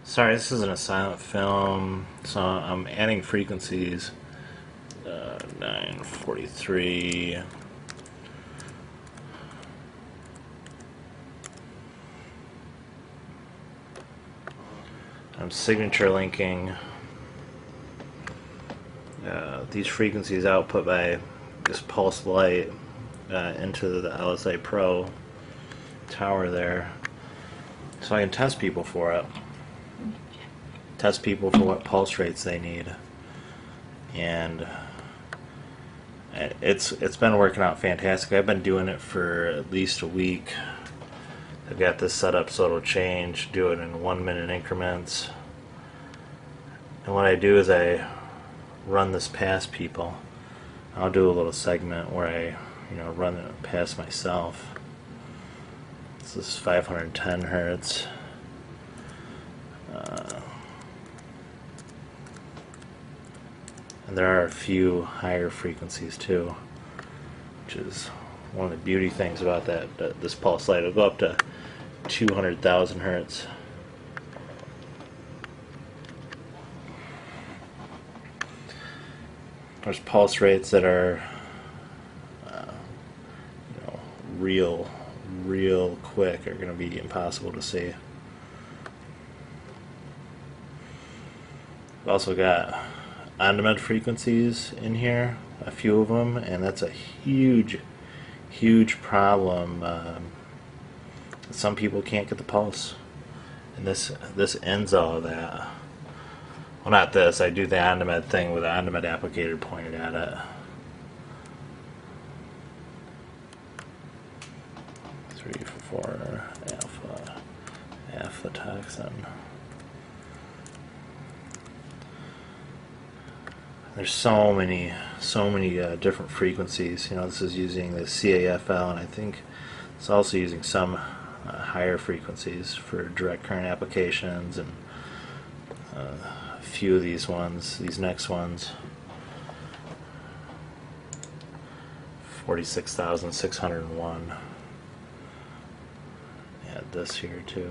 Sorry, this isn't a silent film, so I'm adding frequencies. 943. I'm signature linking these frequencies output by this pulse light into the LSI Pro tower there, so I can test people for it. Test people for what pulse rates they need, and it's been working out fantastic. I've been doing it for at least a week. I've got this set up so it'll change, do it in 1 minute increments. And what I do is I run this past people. I'll do a little segment where I, run it past myself. This is 510 hertz. And there are a few higher frequencies too, which is one of the beauty things about that this pulse light. It'll go up to 200,000 hertz. There's pulse rates that are real quick, are going to be impossible to see. We've also got on-demand frequencies in here, a few of them, and that's a huge problem. Some people can't get the pulse, and this ends all of that. Well, not this. I do the on-demand thing with the on-demand applicator pointed at it. 344 alpha toxin. There's so many different frequencies. This is using the CAFL, and I think it's also using some higher frequencies for direct current applications, and a few of these next ones. 46,601. Add this here too.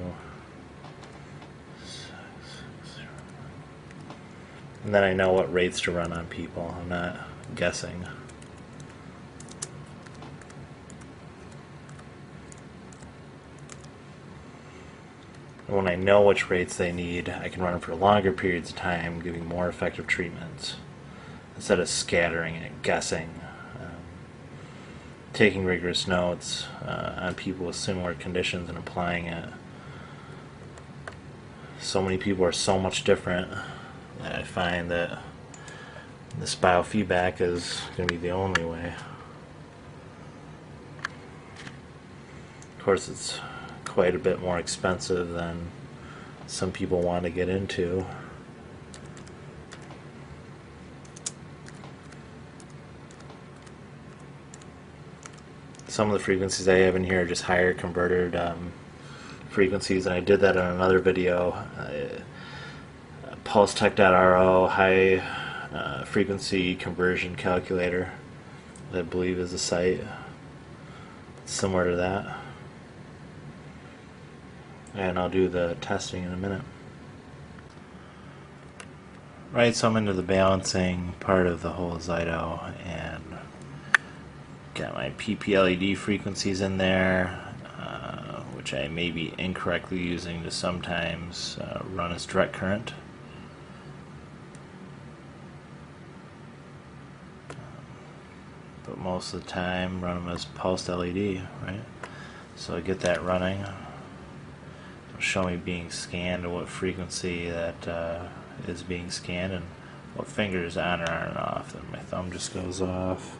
And then I know what rates to run on people. I'm not guessing. And when I know which rates they need, I can run them for longer periods of time, giving more effective treatments instead of scattering and guessing. Taking rigorous notes on people with similar conditions and applying it. So many people are so much different that I find that this biofeedback is going to be the only way. Of course, it's quite a bit more expensive than some people want to get into. Some of the frequencies I have in here are just higher converted frequencies, and I did that in another video. PulseTech.ro, high frequency conversion calculator, I believe is the site. It's similar to that. And I'll do the testing in a minute. Right, so I'm into the balancing part of the whole Zyto, and got my PP-LED frequencies in there, which I may be incorrectly using to sometimes run as direct current. But most of the time run them as pulsed LED, right? So I get that running. It'll show me being scanned and what frequency that is being scanned and what fingers on or aren't off. Then my thumb just goes off.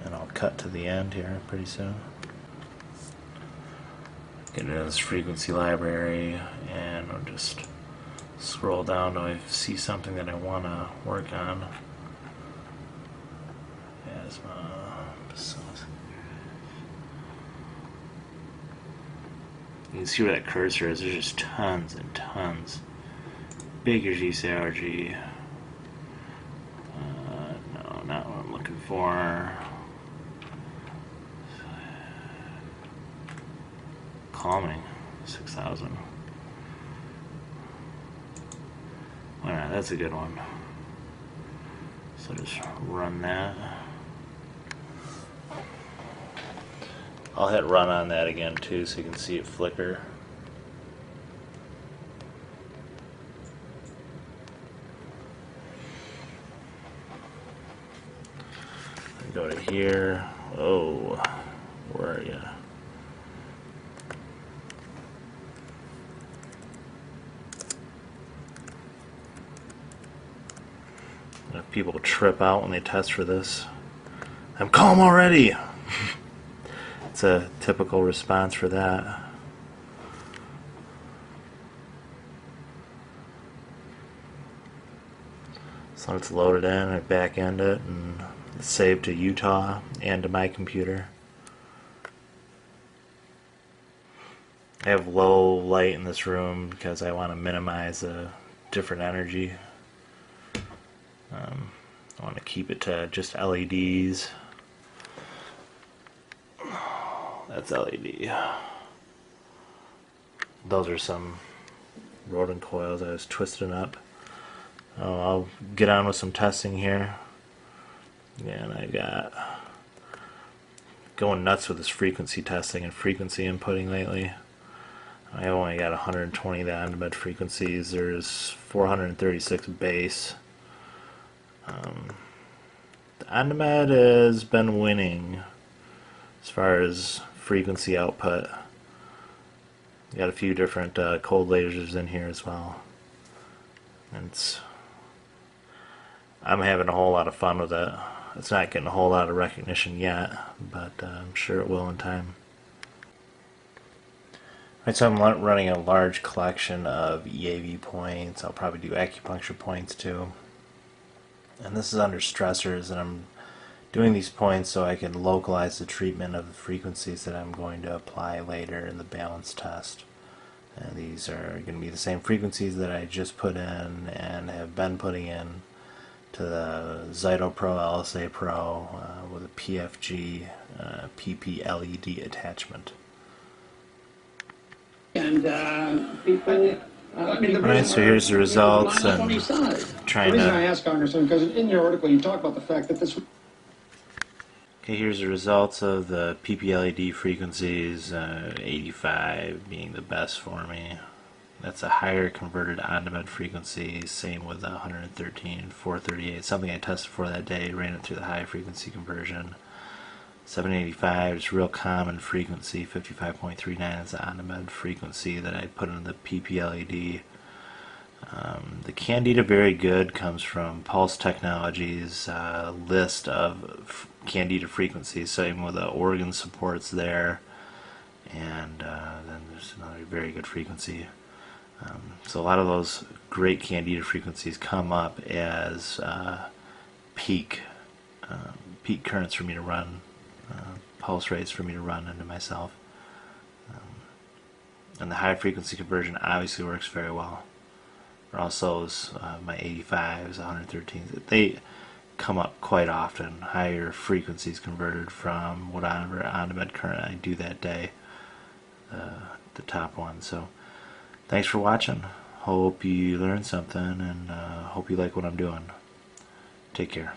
And I'll cut to the end here pretty soon. Get into this frequency library, and I'll just scroll down till I see something that I want to work on. You can see where that cursor is. There's just tons and tons. Baker's GCRG. No, not what I'm looking for calming, 6,000. Alright, that's a good one. So just run that. I'll hit run on that again too so you can see it flicker. Go to here. Oh, where are you? If people trip out when they test for this, I'm calm already. It's a typical response for that. So it's loaded in, I back end it, and it's saved to Utah and to my computer. I have low light in this room because I want to minimize the different energy. I want to keep it to just LEDs. That's LED. Those are some rodent coils I was twisting up. Oh, I'll get on with some testing here. And I got going nuts with this frequency testing and frequency inputting lately. I've only got 120 the on-demand frequencies. There's 436 base. The on-demand has been winning as far as frequency output. Got a few different cold lasers in here as well. And I'm having a whole lot of fun with it. It's not getting a whole lot of recognition yet, but I'm sure it will in time. Right, so I'm running a large collection of EAV points. I'll probably do acupuncture points too. And this is under stressors, and I'm doing these points so I can localize the treatment of the frequencies that I'm going to apply later in the balance test. And these are going to be the same frequencies that I just put in and have been putting in to the Zyto Pro LSA Pro with a PFG PP LED attachment. And people. Alright, so here's the results, and trying The reason I to. ask, Congressman, because in your article you talk about the fact that this. Okay, here's the results of the PP LED frequencies. 85 being the best for me. That's a higher converted on-demand frequency. Same with 113, 438. Something I tested for that day. Ran it through the high frequency conversion. 785 is real common frequency. 55.39 is the on-demand frequency that I put in the PP LED. The Candida Very Good comes from Pulse Technologies' list of Candida frequencies. Same with the organ supports there. And then there's another very good frequency. So a lot of those great Candida frequencies come up as peak currents for me to run, pulse rates for me to run into myself. And the high frequency conversion obviously works very well. Also, my 85s, 113s, they come up quite often. Higher frequencies converted from whatever on-demand current I do that day, the top one. So thanks for watching. Hope you learned something, and hope you like what I'm doing. Take care.